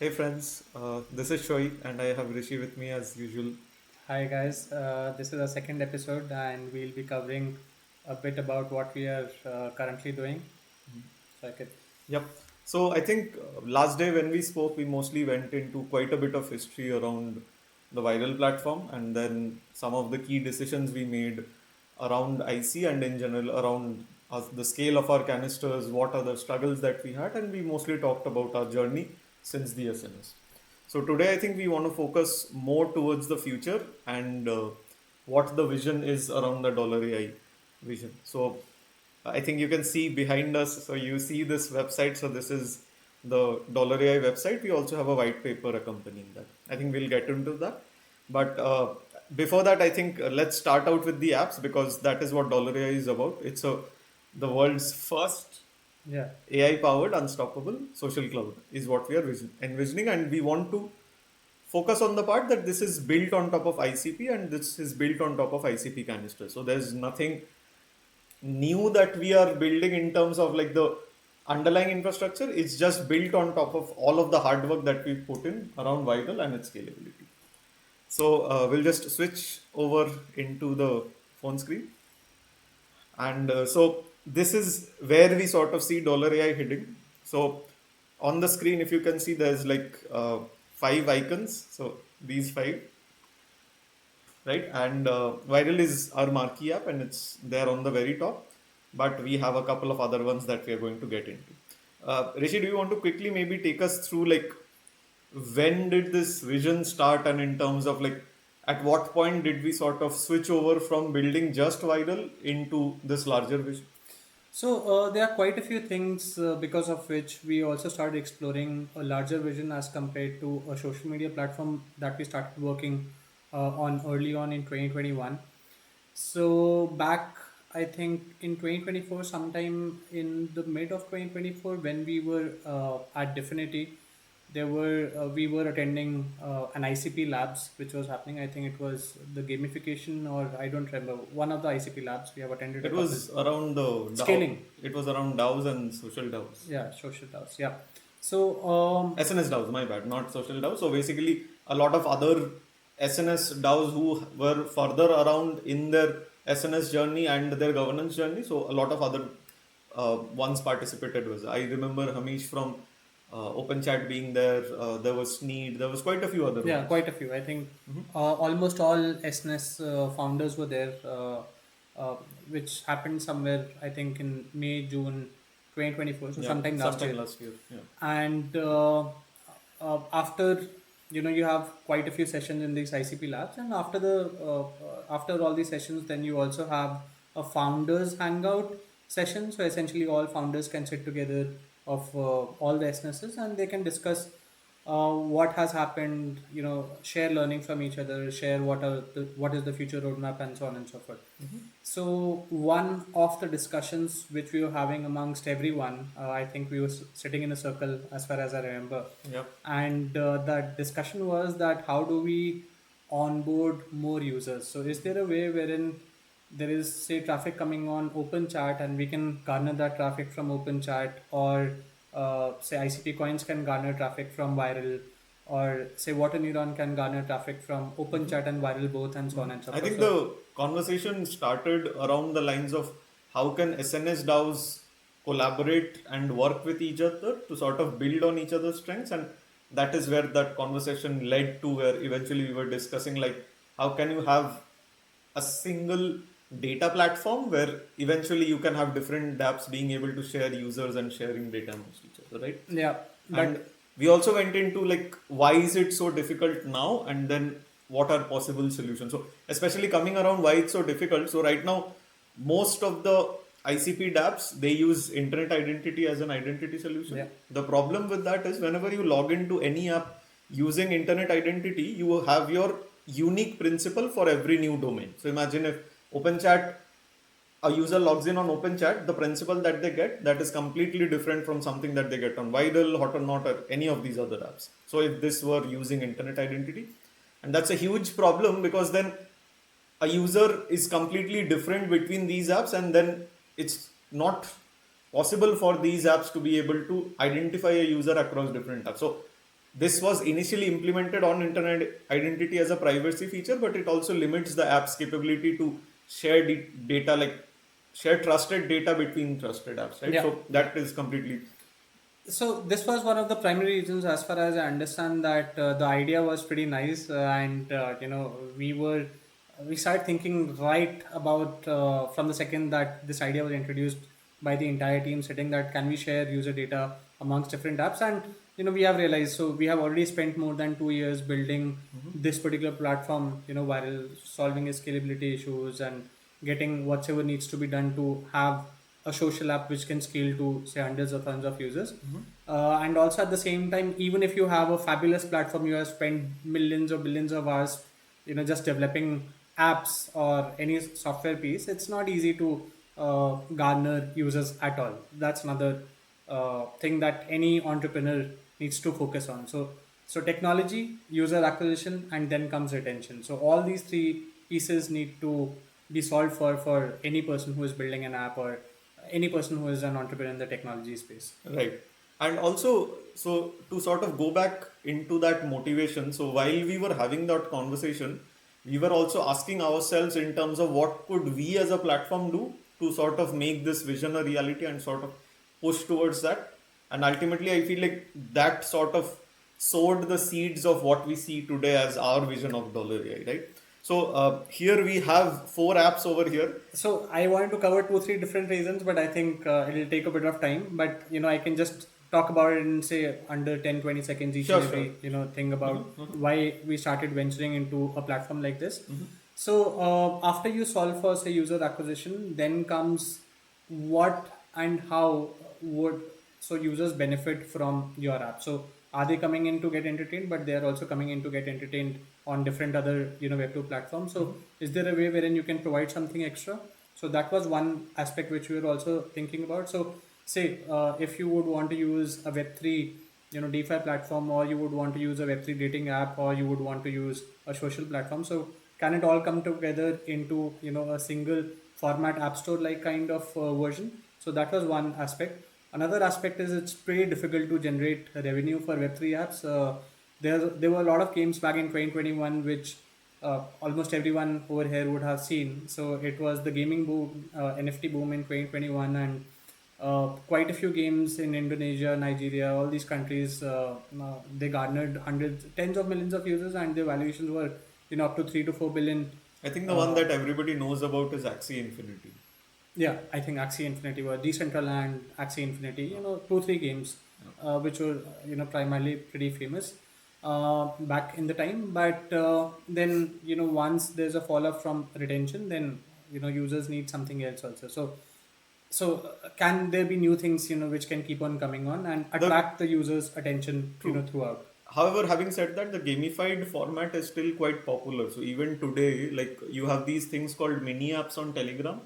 Hey friends, this is Shoy and I have Rishi with me as usual. Hi guys, this is our second episode and we'll be covering a bit about what we are currently doing. So I could, Yep. So I think last day when we spoke, we mostly went into quite a bit of history around the viral platform and then some of the key decisions we made around IC and in general around the scale of our canisters, what are the struggles that we had, and we mostly talked about our journey since the SNS. So today I think we want to focus more towards the future and what the vision is around the dollar AI vision. So I think you can see behind us. So you see this website. So this is the dollar AI website. We also have a white paper accompanying that. I think we'll get into that. But before that, I think let's start out with the apps because that is what dollar AI is about. It's the world's first yeah. AI powered unstoppable social cloud is what we are envisioning, and we want to focus on the part that this is built on top of ICP and this is built on top of ICP canister. So there's nothing new that we are building in terms of like the underlying infrastructure. It's just built on top of all of the hard work that we put in around Vital and its scalability. So we'll just switch over into the phone screen. And so this is where we sort of see dollar AI heading. So on the screen, if you can see, there's like five icons. So these five, right? And Viral is our marquee app and it's there on the very top. But we have a couple of other ones that we are going to get into. Rishi, do you want to quickly maybe take us through like when did this vision start and in terms of like at what point did we sort of switch over from building just Viral into this larger vision? So there are quite a few things because of which we also started exploring a larger vision as compared to a social media platform that we started working on early on in 2021. So back, I think in 2024, sometime in the mid of 2024, when we were at Definity, we were attending an ICP labs which was happening. I think it was the gamification, or I don't remember, one of the ICP labs. We have attended a It couple. was around the Scaling, it was around DAOs and social DAOs. yeah, social DAOs, yeah. So SNS DAOs, my bad, not social DAOs. So basically, a lot of other SNS DAOs who were further around in their SNS journey and their governance journey. So a lot of other ones participated. Was I remember Hamish from OpenChat being there. There was Sneed. There was quite a few other yeah, ones. quite a few. I think almost all SNS founders were there, uh, which happened somewhere, I think, in May, June 2024, so Yeah, sometime last sometime year. last year. Yeah. And after, you have quite a few sessions in these ICP labs, and after all these sessions, then you also have a founders hangout session. So essentially, all founders can sit together of all the SNSs, and they can discuss what has happened, share learning from each other, share what is the future roadmap, and so on and so forth. So one of the discussions which we were having amongst everyone, I think we were sitting in a circle as far as I remember, Yeah. and that discussion was that how do we onboard more users? So is there a way wherein there is, say, traffic coming on open chat and we can garner that traffic from open chat, or say ICP coins can garner traffic from viral, or say water neuron can garner traffic from open chat and viral both, and so on and so I forth. think So the conversation started around the lines of how can SNS DAOs collaborate and work with each other to sort of build on each other's strengths, and that is where that conversation led to where eventually we were discussing like how can you have a single data platform where eventually you can have different dApps being able to share users and sharing data amongst each other, right? yeah, And but we also went into like why is it so difficult now and then what are possible solutions. So especially coming around why it's so difficult. So right now most of the ICP dApps they use internet identity as an identity solution. yeah, The problem with that is whenever you log into any app using internet identity, you have your unique principal for every new domain. So imagine if OpenChat a user logs in on OpenChat, the principal that they get that is completely different from something that they get on Yral, HotOrNot, or any of these other apps. So if this were using internet identity, and that's a huge problem because then a user is completely different between these apps, and then it's not possible for these apps to be able to identify a user across different apps. So this was initially implemented on internet identity as a privacy feature, but it also limits the app's capability to share data, like share trusted data between trusted apps, right? Yeah, So yeah. that is completely So this was one of the primary reasons, as far as I understand, that the idea was pretty nice, and we started thinking right about from the second that this idea was introduced by the entire team, sitting that can we share user data amongst different apps, and we have realized. So we have already spent more than 2 years building this particular platform, while solving its scalability issues and getting whatever needs to be done to have a social app which can scale to say hundreds of thousands of users. And also at the same time, even if you have a fabulous platform, you have spent millions or billions of hours, just developing apps or any software piece, it's not easy to garner users at all. That's another thing that any entrepreneur needs to focus on. So technology, user acquisition, and then comes retention. So all these three pieces need to be solved for any person who is building an app, or any person who is an entrepreneur in the technology space. right. And also, so to sort of go back into that motivation, so while we were having that conversation, we were also asking ourselves in terms of what could we as a platform do to sort of make this vision a reality and sort of push towards that. And ultimately, I feel like that sort of sowed the seeds of what we see today as our vision of dollar AI, right? So here we have four apps over here. So I wanted to cover two, three different reasons, but I think it'll take a bit of time. But I can just talk about it in say under 10, 20 seconds each Sure, and sure. every thing about why we started venturing into a platform like this. Mhm. So after you solve for say user acquisition, then comes what and how would so users benefit from your app. So are they coming in to get entertained, but they are also coming in to get entertained on different other web2 platforms. So is there a way wherein you can provide something extra? So that was one aspect which we were also thinking about. So say if you would want to use a web3 DeFi platform, or you would want to use a web3 dating app, or you would want to use a social platform, so can it all come together into a single format app store like kind of version? So that was one aspect. Another aspect is it's pretty difficult to generate revenue for web3 apps. There were a lot of games back in 2021 which almost everyone over here would have seen. So it was the gaming boom, NFT boom in 2021, and quite a few games in Indonesia, Nigeria, all these countries, they garnered hundreds, tens of millions of users, and their valuations were up to 3 to 4 billion. I think the one Uh, that everybody knows about is Axie Infinity. yeah, I think Axie Infinity were Decentral and Axie Infinity. Two three games, Yeah. which were primarily pretty famous back in the time. But then once there's a fall off from retention, then users need something else also. So can there be new things which can keep on coming on and The attract the users' attention true. throughout? However, having said that, the gamified format is still quite popular. So even today, like you have these things called mini apps on Telegram,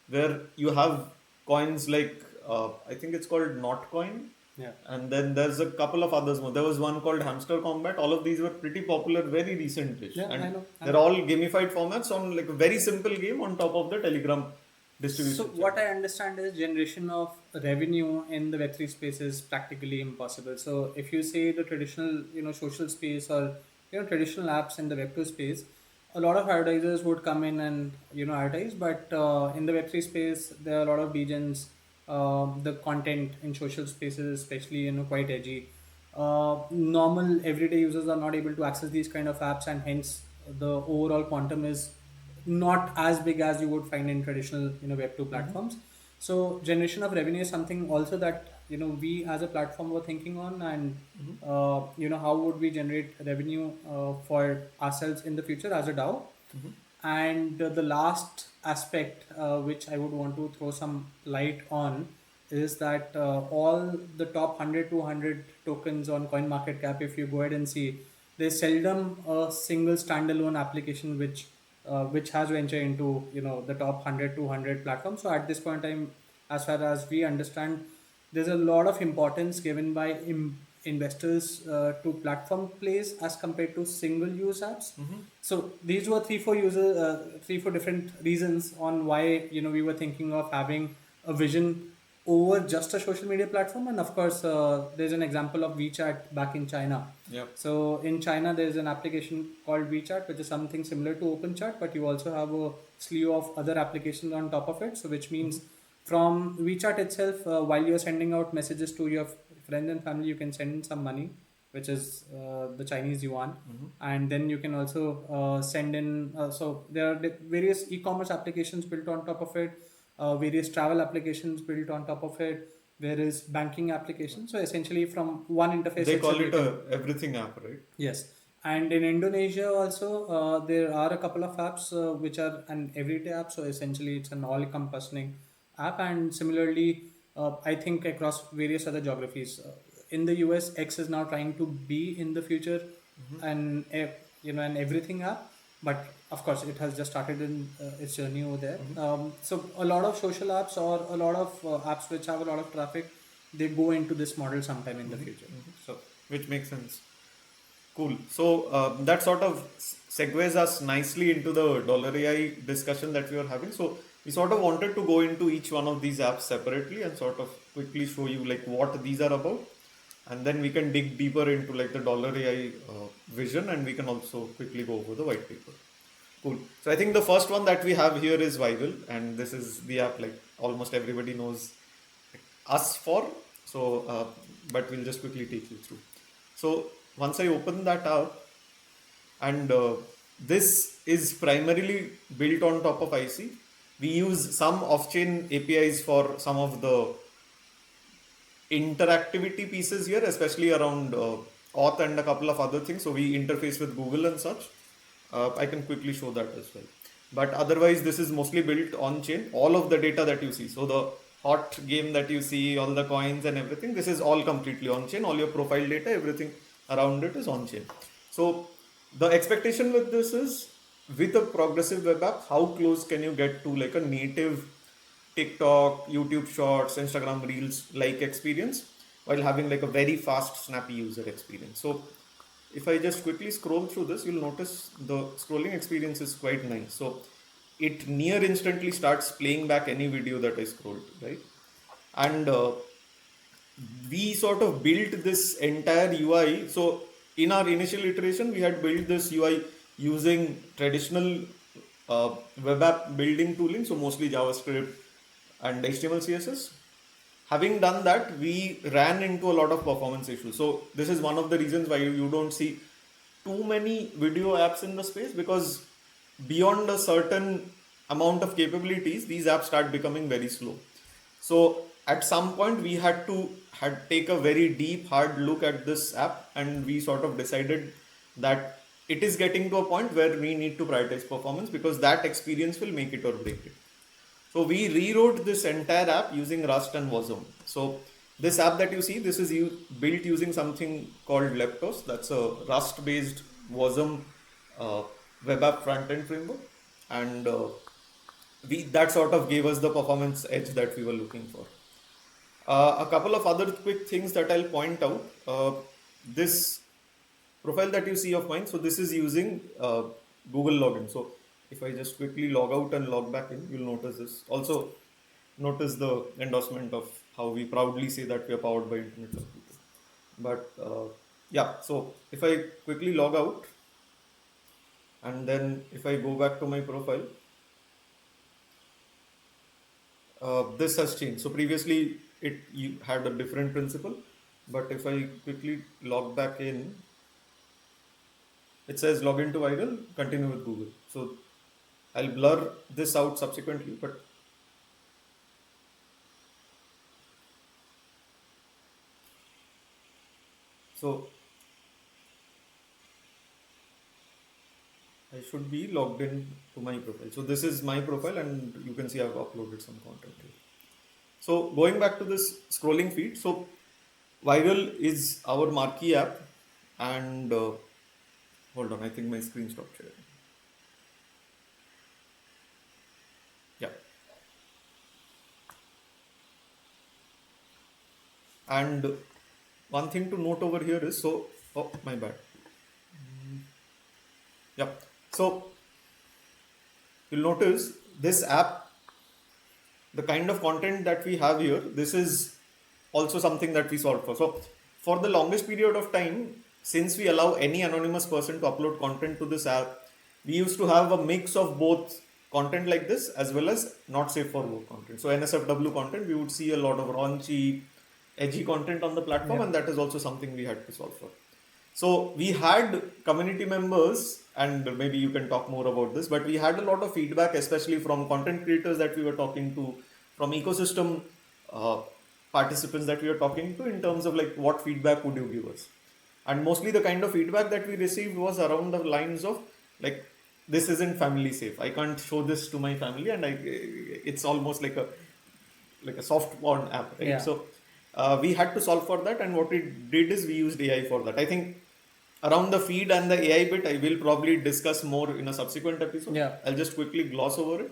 where you have coins like I think it's called Not Coin, Yeah, and then there's a couple of others more. There was one called Hamster Combat. All of these were pretty popular very recentish, yeah, I and know, I they're know. all gamified formats on like a very simple game on top of the Telegram So distribution what channel. I understand is generation of revenue in the Web3 space is practically impossible. So if you say the traditional, social space, or traditional apps in the Web2 space, a lot of advertisers would come in and advertise. But in the Web3 space, there are a lot of degens. The content in social spaces, especially quite edgy. Normal everyday users are not able to access these kind of apps, and hence the overall quantum is not as big as you would find in traditional web2 platforms. So generation of revenue is something also that we as a platform were thinking on, and how would we generate revenue for ourselves in the future as a DAO. And the last aspect which I would want to throw some light on is that all the top 100 to 100 tokens on CoinMarketCap, if you go ahead and see, there's seldom a single standalone application which has ventured into the top 100 to 100 platforms. So at this point in time, as far as we understand, there's a lot of importance given by investors to platform plays as compared to single use apps. So these were three four different reasons on why we were thinking of having a vision over just a social media platform. And of course, there's an example of WeChat back in China. Yep. So in China, there's an application called WeChat, which is something similar to OpenChat, but you also have a slew of other applications on top of it. So which means from WeChat itself, while you're sending out messages to your friends and family, you can send some money, which is the Chinese yuan, and then you can also send in. So there are various e-commerce applications built on top of it, various travel applications built on top of it, various banking applications. So essentially, from one interface They itself, call you it can. a everything app, right? Yes, and in Indonesia also, there are a couple of apps which are an everyday app. So essentially, it's an all-encompassing app. And similarly, I think across various other geographies, in the US, X is now trying to be in the future an an everything app. But of course, it has just started in its journey over there. So a lot of social apps or a lot of apps which have a lot of traffic, they go into this model sometime in the future. So. Which makes sense. Cool. So that sort of segues us nicely into the dollar AI discussion that we were having. So we sort of wanted to go into each one of these apps separately and sort of quickly show you like what these are about, and then we can dig deeper into like the dollar AI vision, and we can also quickly go over the white paper. Cool. So I think the first one that we have here is Viral, and this is the app like almost everybody knows us for. So, but we'll just quickly take you through. So once I open that up, and this is primarily built on top of IC. We use some off-chain APIs for some of the interactivity pieces here, especially around auth and a couple of other things. So we interface with Google and such. I can quickly show that as well. But otherwise, this is mostly built on chain. All of the data that you see, so the hot game that you see, all the coins and everything, this is all completely on chain. All your profile data, everything around it is on chain. So the expectation with this is, with a progressive web app, how close can you get to like a native TikTok, YouTube Shorts, Instagram Reels like experience while having like a very fast, snappy user experience. So if I just quickly scroll through this, you'll notice the scrolling experience is quite nice. So it near instantly starts playing back any video that I scrolled, right? And we sort of built this entire UI. So in our initial iteration, we had built this UI using traditional web app building tooling, so mostly JavaScript and HTML, CSS. Having done that, we ran into a lot of performance issues. So this is one of the reasons why you don't see too many video apps in the space, because beyond a certain amount of capabilities, these apps start becoming very slow. So at some point we had take a very deep hard look at this app, and we sort of decided that it is getting to a point where we need to prioritize performance, because that experience will make it or break it. So we rewrote this entire app using Rust and WASM. So this app that you see, this is built using something called Leptos. That's a Rust-based WASM uh, web app front-end framework, and that sort of gave us the performance edge that we were looking for. A couple of other quick things that I'll point out. This profile that you see of mine, so this is using Google login. So if I just quickly log out and log back in, you'll notice this. Also, notice the endorsement of how we proudly say that we are powered by Internet of People. But yeah, so if I quickly log out, and then if I go back to my profile, this has changed. So previously you had a different principle, but if I quickly log back in, it says login to Yral, continue with Google. So I'll blur this out subsequently, but so I should be logged in to my profile. So this is my profile, and you can see I've uploaded some content here. So going back to this scrolling feed, so Viral is our marquee app, and hold on, I think my screen stopped sharing. Yeah. And one thing to note over here is, so, oh, my bad. Yeah. So you'll notice this app the kind of content that we have here, this is also something that we solve for. So for the longest period of time, since we allow any anonymous person to upload content to this app, we used to have a mix of both content like this as well as not safe for work content. So NSFW content, we would see a lot of raunchy, edgy content on the platform, Yeah. and that is also something we had to solve for. So we had community members, and maybe you can talk more about this, but we had a lot of feedback, especially from content creators that we were talking to, from ecosystem uh, participants that we were talking to, in terms of like what feedback would you give us. And mostly the kind of feedback that we received was around the lines of like, this isn't family safe. I can't show this to my family, and it's almost like a soft porn app, right? Yeah. So we had to solve for that, and what we did is we used AI for that. I think around the feed and the AI bit, I will probably discuss more in a subsequent episode. Yeah. I'll just quickly gloss over it.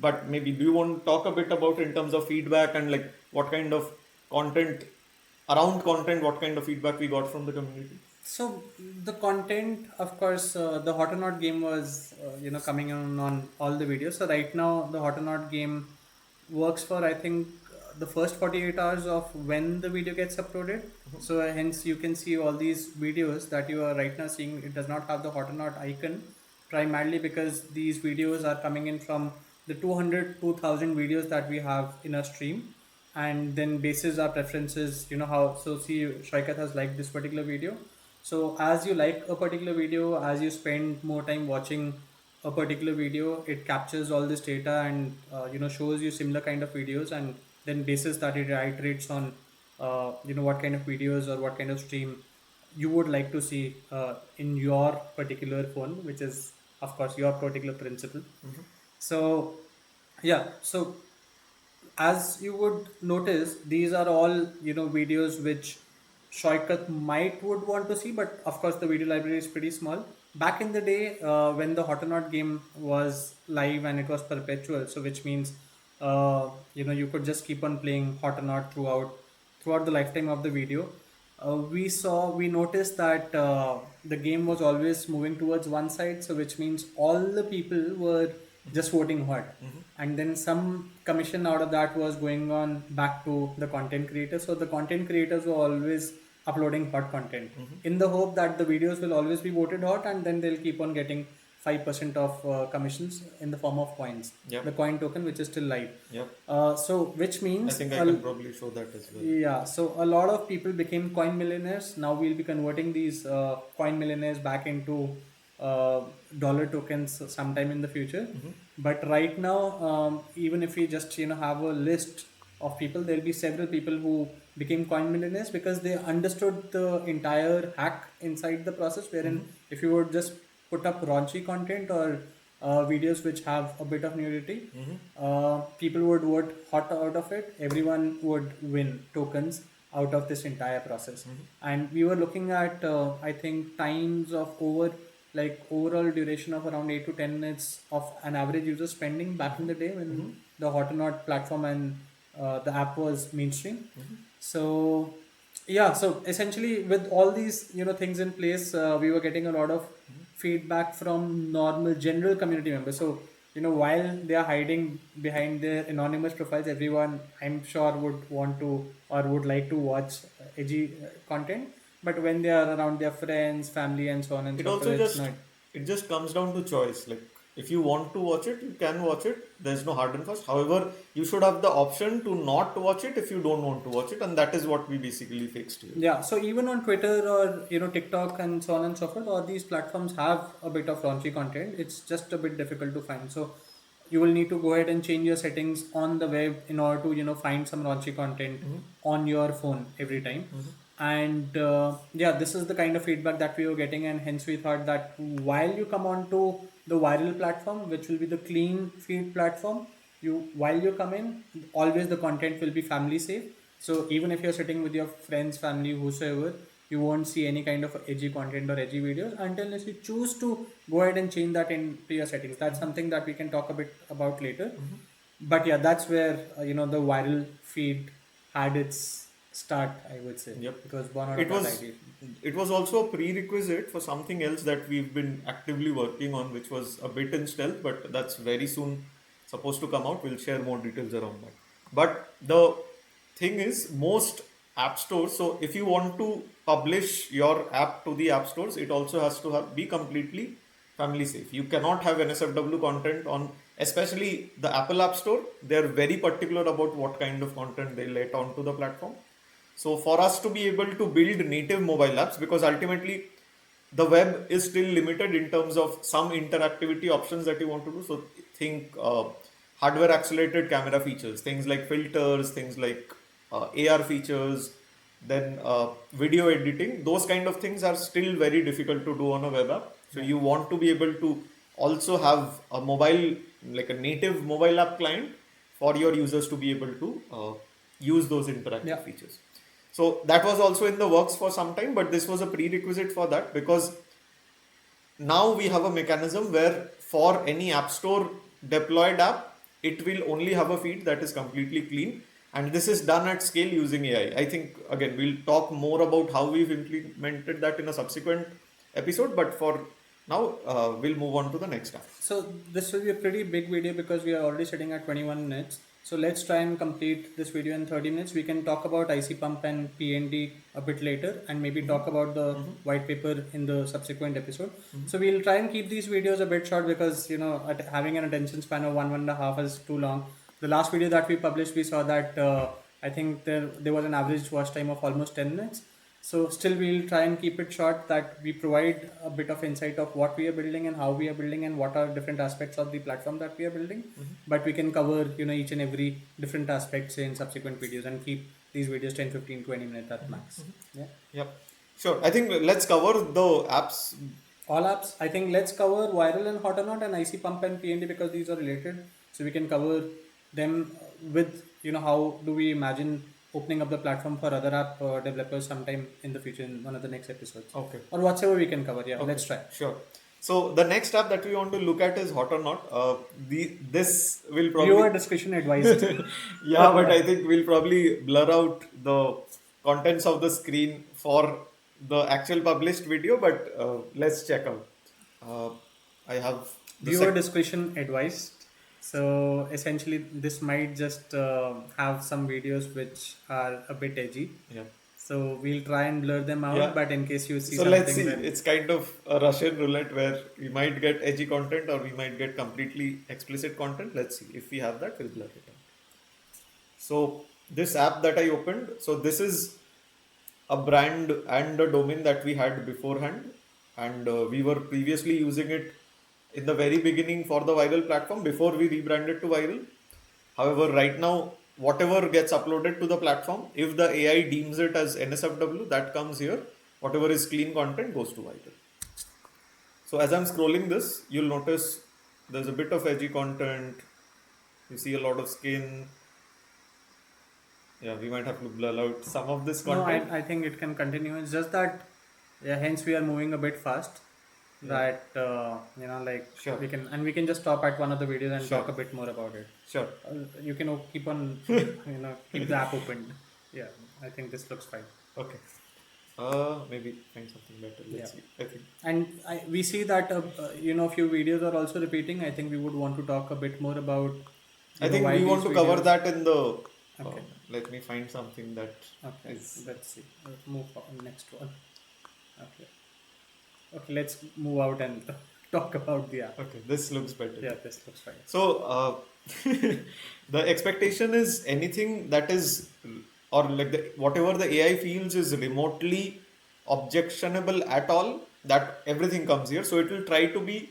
But maybe do you want to talk a bit about in terms of feedback and like what kind of content what kind of feedback we got from the community? So the content, of course, the HotOrNot game was coming on all the videos. So right now the HotOrNot game works for, I think, the first 48 hours of when the video gets uploaded. So hence you can see all these videos that you are right now seeing. It does not have the HotOrNot icon, primarily because these videos are coming in from the 200 2000 videos that we have in our stream, and then basis our preferences, how. So see, Shaikat has liked this particular video. So as you like a particular video, as you spend more time watching a particular video, it captures all this data and shows you similar kind of videos, and then basis that it iterates on what kind of videos or what kind of stream you would like to see in your particular phone, which is of course your particular principle. So yeah, so as you would notice, these are all videos which Shoikat might would want to see, but of course the video library is pretty small. Back in the day, when the HotOrNot game was live and it was perpetual, so which means you could just keep on playing HotOrNot throughout the lifetime of the video. We noticed that the game was always moving towards one side, so which means all the people were just voting hot, and then some commission out of that was going on back to the content creators. So the content creators were always uploading hot content in the hope that the videos will always be voted hot, and then they'll keep on getting 5% of commissions in the form of coins, Yep. the coin token, which is still live. Yep. So which I means think I can probably show that as well. yeah, so a lot of people became coin millionaires. Now we'll be converting these coin millionaires back into dollar tokens sometime in the future. But right now, even if we just have a list of people, there'll be several people who became coin millionaires because they understood the entire hack inside the process. Wherein if you would just put up raunchy content or videos which have a bit of nudity, people would vote hot out of it. Everyone would win tokens out of this entire process. And we were looking at, I think, times of overall duration of around 8 to 10 minutes of an average user spending back in the day when the HotOrNot platform and the app was mainstream. So yeah, so essentially with all these things in place, we were getting a lot of feedback from normal general community members. So while they are hiding behind their anonymous profiles, everyone I'm sure would want to or would like to watch edgy content. But when they are around their friends, family, and so on and It so forth, also it's just not. it just comes down to choice. Like if you want to watch it, you can watch it. There's no hard and fast. However, you should have the option to not watch it if you don't want to watch it, and that is what we basically fixed here. Yeah, so even on Twitter or TikTok and so on and so forth, all these platforms have a bit of raunchy content. It's just a bit difficult to find. So you will need to go ahead and change your settings on the web in order to find some raunchy content on your phone every time. And yeah, this is the kind of feedback that we were getting, and hence we thought that while you come on to the viral platform, which will be the clean feed platform, while you come in, always the content will be family safe. So even if you're sitting with your friends, family, whosoever, you won't see any kind of edgy content or edgy videos until unless you choose to go ahead and change that into your settings. That's something that we can talk a bit about later. But yeah, that's where the viral feed had its start, I would say. Yep. It was born out It of that was idea. it was also a prerequisite for something else that we've been actively working on, which was a bit in stealth, but that's very soon supposed to come out. We'll share more details around that. But the thing is, most app stores, so if you want to publish your app to the app stores, it also has to be completely family safe. You cannot have NSFW content on, especially the Apple App Store. They're very particular about what kind of content they let onto the platform. So for us to be able to build native mobile apps, because ultimately the web is still limited in terms of some interactivity options that you want to do. So think hardware accelerated camera features, things like filters, things like AR features, then video editing. Those kind of things are still very difficult to do on a web app. So you want to be able to also have a mobile, like a native mobile app client for your users to be able to use those interactive features. So that was also in the works for some time, but this was a prerequisite for that, because now we have a mechanism where for any app store deployed app, it will only have a feed that is completely clean. And this is done at scale using AI. I think, again, we'll talk more about how we've implemented that in a subsequent episode. But for now, we'll move on to the next app. So this will be a pretty big video because we are already sitting at 21 minutes. So let's try and complete this video in 30 minutes. We can talk about IC pump and PND a bit later, and maybe talk about the white paper in the subsequent episode. So we'll try and keep these videos a bit short because, having an attention span of one and a half is too long. The last video that we published, we saw that I think there was an average watch time of almost 10 minutes. So still we'll try and keep it short, that we provide a bit of insight of what we are building and how we are building and what are different aspects of the platform that we are building. But we can cover, each and every different aspects in subsequent videos and keep these videos 10, 15, 20 minutes at max. Yeah. Yep. Sure. I think let's cover the apps. All apps. I think let's cover Yral and HotOrNot and IC pump and PND because these are related. So we can cover them with, how do we imagine opening up the platform for other app developers sometime in the future in one of the next episodes. Okay. Or whatever we can cover. Yeah, Okay. let's try. Sure. So the next app that we want to look at is HotOrNot. This will probably... Viewer discretion advised. Yeah, but I think we'll probably blur out the contents of the screen for the actual published video, but let's check out. I have... Viewer discretion advised. So essentially, this might just have some videos which are a bit edgy. Yeah. So we'll try and blur them out. But in case you see so something, let's see. It's kind of a Russian roulette where we might get edgy content or we might get completely explicit content. Let's see. If we have that, we'll blur it out. So this app that I opened, so this is a brand and a domain that we had beforehand, and we were previously using it in the very beginning for the Yral platform before we rebranded to Yral. However, right now, whatever gets uploaded to the platform, if the AI deems it as NSFW, that comes here. Whatever is clean content goes to Yral. So as I'm scrolling this, you'll notice there's a bit of edgy content. You see a lot of skin. Yeah, we might have to blur out some of this content. No, I think it can continue. It's just that, hence we are moving a bit fast. That Sure. we can just stop at one of the videos and talk a bit more about it. Sure. You can keep on keep the app open. Yeah, I think this looks fine. Okay. Maybe find something better. Let's see. I think. And we see that few videos are also repeating. I think we would want to talk a bit more about. I think we want to cover that in the. Okay. Let me find something that. Okay. Let's see. Let's move on next one. Okay. Okay, let's move out and talk about the app. Okay, this looks better. Yeah, this looks fine. So, the expectation is anything that is, or like whatever the AI feels is remotely objectionable at all, that everything comes here. So it will try to be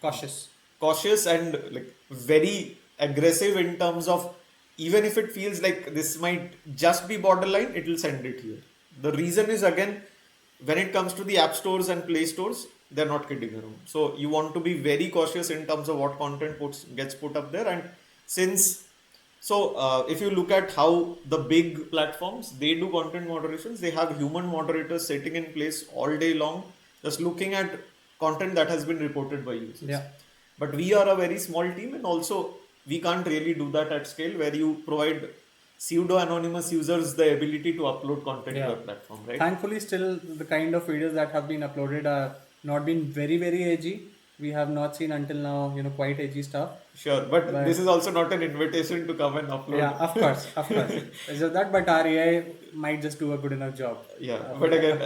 cautious and like very aggressive in terms of, even if it feels like this might just be borderline, it will send it here. The reason is, again, when it comes to the app stores and play stores, they're not kidding around. So you want to be very cautious in terms of what content gets put up there. And if you look at how the big platforms, they do content moderations, they have human moderators sitting in place all day long, just looking at content that has been reported by users. Yeah. But we are a very small team, and also we can't really do that at scale where you provide pseudo-anonymous users the ability to upload content to your platform, right? Thankfully, still the kind of videos that have been uploaded are not been very, very edgy. we have not seen until now, quite edgy stuff. Sure, but this But is also not an invitation to come and yeah, upload. of course. It's just that, but our AI might just do a good enough job. Yeah, Uh, but again,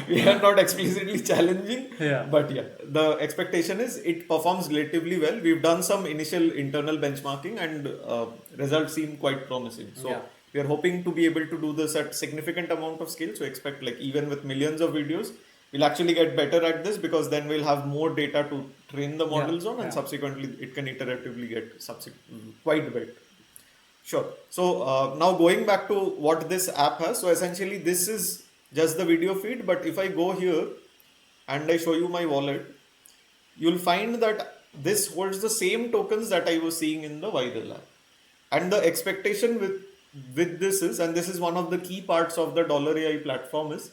we are not explicitly challenging, yeah, but yeah, the expectation is it performs relatively well. We've done some initial internal benchmarking and results seem quite promising. yeah, So we are hoping to be able to do this at significant amount of scale. So expect like even with millions of videos, we'll actually get better at this because then we'll have more data to train the yeah, models on, and yeah. subsequently it can iteratively get quite better. Sure. So now going back to what this app has. So essentially this is just the video feed, but if I go here and I show you my wallet, you'll find that this holds the same tokens that I was seeing in the Yral app. And the expectation with this is, and this is one of the key parts of the Dollar AI platform is,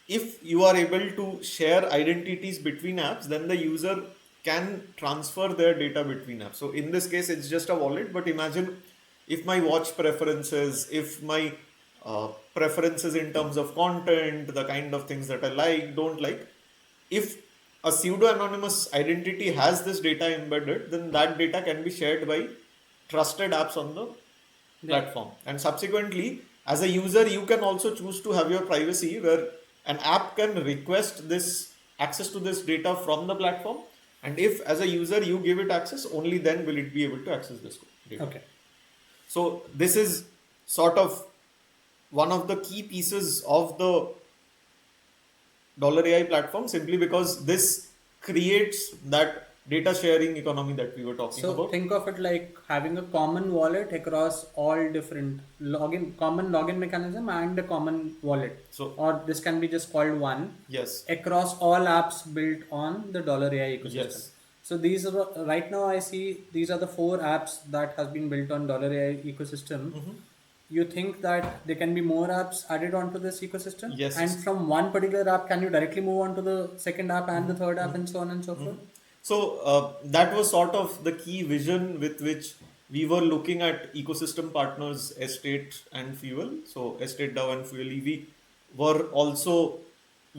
if you are able to share identities between apps, then the user can transfer their data between apps. So in this case, it's just a wallet, but imagine if my watch preferences, if my preferences in terms of content, the kind of things that I like, don't like, if a pseudo-anonymous identity has this data embedded, then that data can be shared by trusted apps on the Yeah. platform. And subsequently, as a user, you can also choose to have your privacy where an app can request this access to this data from the platform. And if as a user you give it access, only then will it be able to access this data. Okay. So this is sort of one of the key pieces of the Dollar AI platform, simply because this creates that data sharing economy that we were talking So about. think of it like having a common wallet across all different common login mechanism and a common wallet. So Or this can be just called one yes, across all apps built on the Dollar AI ecosystem. yes. So these are right now I see these are the four apps that has been built on Dollar AI ecosystem. Mhm. You think that there can be more apps added onto this ecosystem, and Yes. from one particular app can you directly move on to the second app and the third app Mhm. and so on and so forth? Mhm. So that was sort of the key vision with which we were looking at ecosystem partners, Estate and Fuel. So Estate DAO and Fuel EV were also,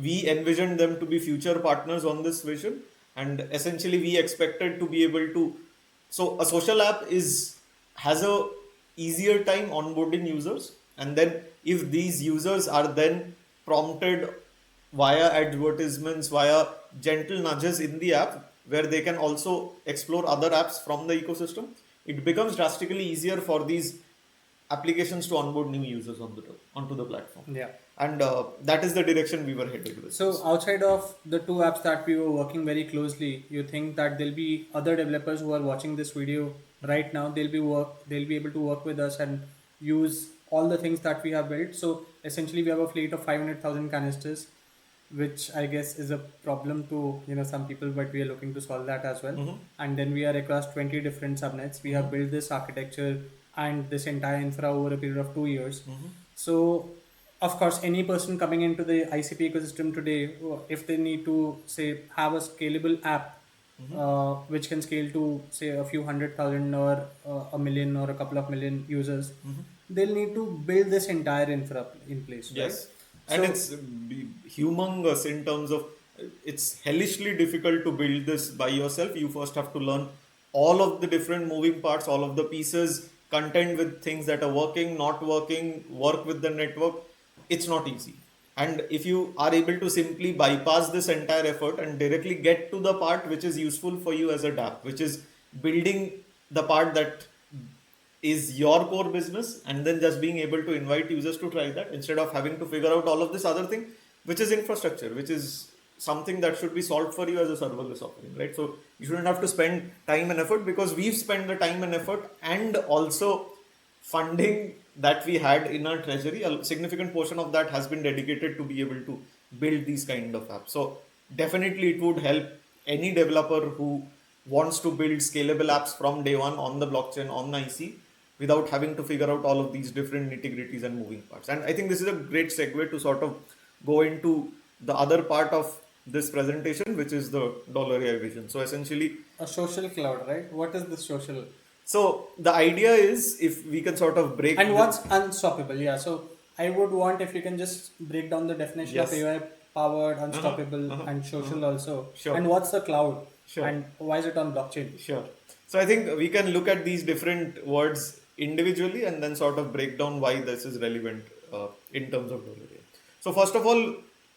we envisioned them to be future partners on this vision. And essentially we expected to be able to, so a social app has a easier time onboarding users. And then if these users are then prompted via advertisements, via gentle nudges in the app, where they can also explore other apps from the ecosystem, it becomes drastically easier for these applications to onboard new users onto the platform. Yeah. And that is the direction we were headed with So this. outside of the two apps that we were working very closely, you think that there'll be other developers who are watching this video right now, they'll be able to work with us and use all the things that we have built. So essentially we have a fleet of 500,000 canisters, which I guess is a problem to some people, but we are looking to solve that as well. Mm-hmm. And then we are across 20 different subnets. We have Mm-hmm. built this architecture and this entire infra over a period of 2 years. Mm-hmm. So of course, any person coming into the ICP ecosystem today, if they need to say have a scalable app, Mm-hmm. which can scale to say a few 100,000 or a million or a couple of million users, Mm-hmm. they'll need to build this entire infra in place, right? Yes, and So it's humongous in terms of, it's hellishly difficult to build this by yourself. You first have to learn all of the different moving parts, all of the pieces, contend with things that are working, not working, work with the network. It's not easy. And if you are able to simply bypass this entire effort and directly get to the part which is useful for you as a DApp, which is building the part that is your core business, and then just being able to invite users to try that instead of having to figure out all of this other thing, which is infrastructure, which is something that should be solved for you as a serverless offering, right? So you shouldn't have to spend time and effort, because we've spent the time and effort and also funding that we had in our treasury. A significant portion of that has been dedicated to be able to build these kind of apps. So definitely it would help any developer who wants to build scalable apps from day one on the blockchain, on the IC, without having to figure out all of these different nitty-gritties and moving parts. And I think this is a great segue to sort of go into the other part of this presentation, which is the Dollar AI vision. So essentially, a social cloud, right? What is the social? so the idea is, if we can sort of break And the, what's unstoppable? Yeah. So I would want if you can just break down the definition of yes, AI powered, Uh-huh, unstoppable, uh-huh, and uh-huh. social also. Sure, And what's the cloud? sure. And why is it on blockchain? Sure. So I think we can look at these different words individually and then sort of break down why this is relevant in terms of dollar. So first of all,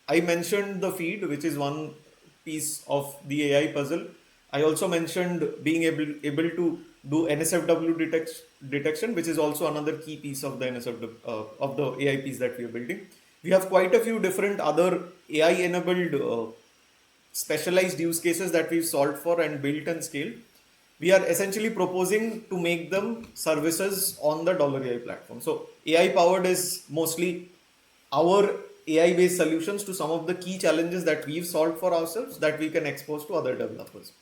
I mentioned the feed, which is one piece of the AI puzzle. I also mentioned being able to do NSFW detection, which is also another key piece of the NSFW of the AI piece that we are building. We have quite a few different other AI enabled specialized use cases that we've solved for and built and scaled. We are essentially proposing to make them services on the Dollar AI platform. So AI powered is mostly our AI based solutions to some of the key challenges that we've solved for ourselves that we can expose to other developers.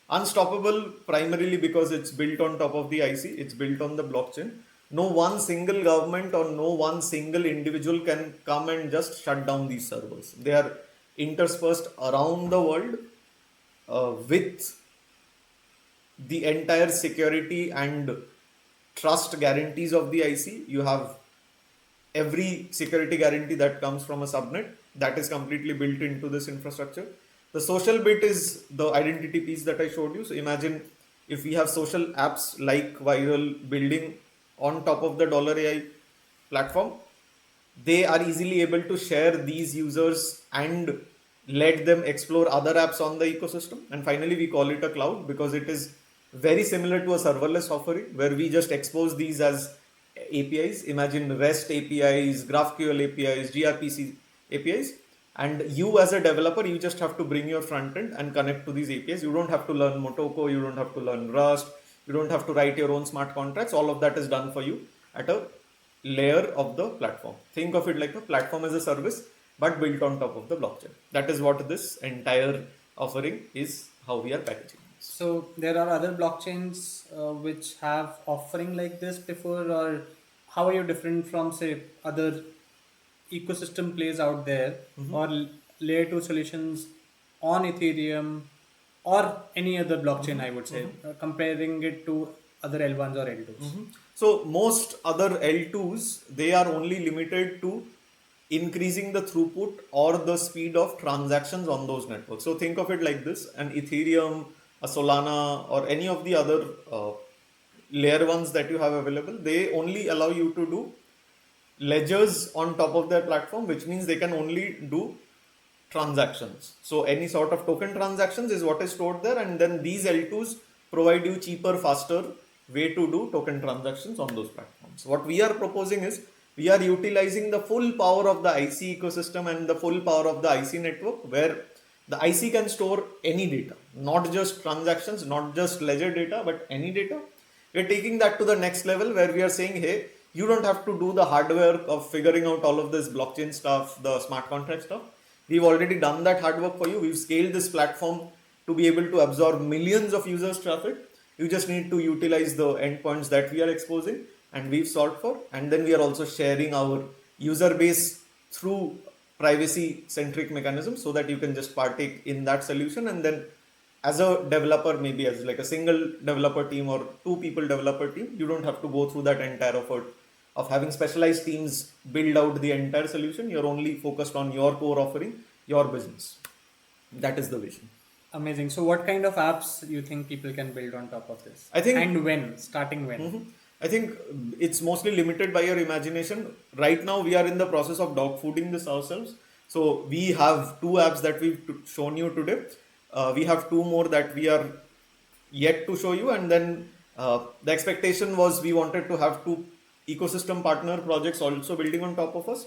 Unstoppable primarily because it's built on top of the IC, it's built on the blockchain. No one single government or no one single individual can come and just shut down these servers. They are interspersed around the world with the entire security and trust guarantees of the IC. You have every security guarantee that comes from a subnet that is completely built into this infrastructure. The social bit is the identity piece that I showed you. So imagine if we have social apps like Viral building on top of the Dollar AI platform, they are easily able to share these users and let them explore other apps on the ecosystem. And finally, we call it a cloud because it is very similar to a serverless offering where we just expose these as APIs. Imagine REST APIs, GraphQL APIs, gRPC APIs. And you as a developer, you just have to bring your front end and connect to these APIs. You don't have to learn Motoko, you don't have to learn Rust, you don't have to write your own smart contracts. All of that is done for you at a layer of the platform. Think of it like a platform as a service, but built on top of the blockchain. That is what this entire offering is, how we are packaging this. So there are other blockchains which have offering like this before, or how are you different from say other ecosystem plays out there, or layer two solutions on Ethereum or any other blockchain? I would say comparing it to other L1s or L2s. So most other L2s, they are only limited to increasing the throughput or the speed of transactions on those networks. So think of it like this: an Ethereum, a Solana, or any of the other layer ones that you have available, they only allow you to do ledgers on top of their platform, which means they can only do transactions. So any sort of token transactions is what is stored there, and then these L2s provide you cheaper, faster way to do token transactions on those platforms. What we are proposing is we are utilizing the full power of the IC ecosystem and the full power of the IC network, where the IC can store any data, not just transactions, not just ledger data, but any data. We're taking that to the next level where we are saying, hey, you don't have to do the hard work of figuring out all of this blockchain stuff, the smart contract stuff. We've already done that hard work for you. We've scaled this platform to be able to absorb millions of users' traffic. You just need to utilize the endpoints that we are exposing and we've solved for. And then we are also sharing our user base through privacy centric mechanisms so that you can just partake in that solution. And then as a developer, maybe as like a single developer team or two people developer team, you don't have to go through that entire effort of having specialized teams build out the entire solution. You're only focused on your core offering, your business. That is the vision. Amazing. So what kind of apps you think people can build on top of this? I think And when? Starting when? I think it's mostly limited by your imagination. Right now, we are in the process of dog fooding this ourselves. So we have two apps that we've shown you today. We have two more that we are yet to show you, and then the expectation was we wanted to have two ecosystem partner projects also building on top of us.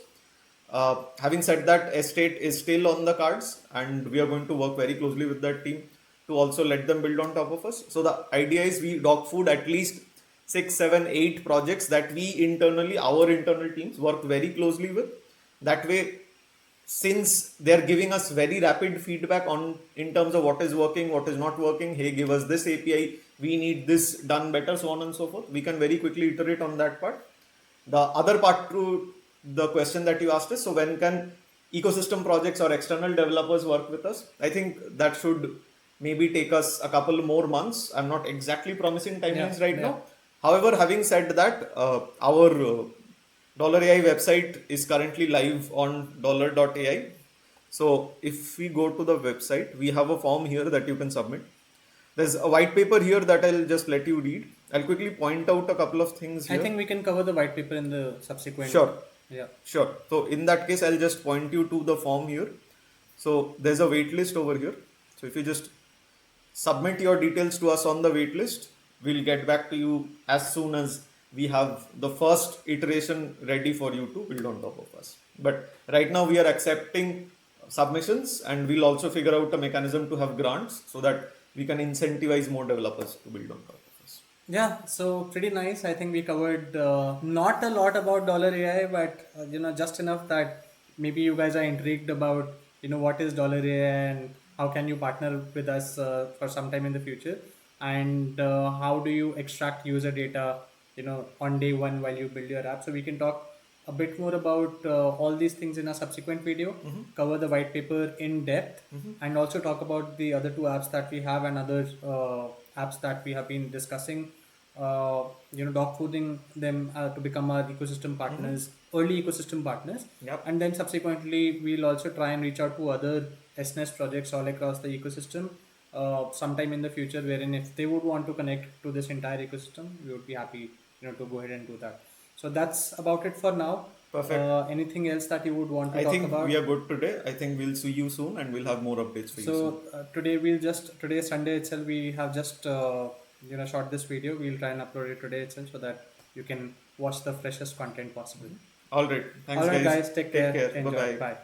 Having said that, estate is still on the cards, and we are going to work very closely with that team to also let them build on top of us. So the idea is we dog food at least 6, 7, 8 projects that we internally, our internal teams work very closely with. That way, since they're giving us very rapid feedback on in terms of what is working, what is not working, hey, give us this API, we need this done better, so on and so forth, we can very quickly iterate on that part. The other part to the question that you asked is, so when can ecosystem projects or external developers work with us? I think that should maybe take us a couple more months. I'm not exactly promising timelines right now. However, having said that, our Dollar AI website is currently live on dollar.ai. So if we go to the website, we have a form here that you can submit. There's a white paper here that I'll just let you read. I'll quickly point out a couple of things I here. think we can cover the white paper in the subsequent. Sure, Yeah. sure. So in that case, I'll just point you to the form here. So there's a waitlist over here. So if you just submit your details to us on the waitlist, we'll get back to you as soon as we have the first iteration ready for you to build on top of us. But right now we are accepting submissions, and we'll also figure out a mechanism to have grants so that we can incentivize more developers to build on top of us. Yeah, so pretty nice. I think we covered not a lot about Dollar AI, but just enough that maybe you guys are intrigued about what is Dollar AI and how can you partner with us for some time in the future, and how do you extract user data on day one while you build your app. So we can talk a bit more about all these things in a subsequent video, cover the white paper in depth, and also talk about the other two apps that we have and other apps that we have been discussing. Dog fooding them to become our ecosystem partners, early ecosystem partners, Yep. and then subsequently we'll also try and reach out to other SNES projects all across the ecosystem sometime in the future, wherein if they would want to connect to this entire ecosystem, we would be happy to go ahead and do that. So that's about it for now. Perfect. Anything else that you would want to I talk think about? we are good today. I think we'll see you soon and we'll have more updates for you soon. So today Sunday itself we have just shot this video. We'll try and upload it today itself so that you can watch the freshest content possible. All right. All Thanks, right, guys. guys, take Take care. care. Bye Enjoy. bye. Bye.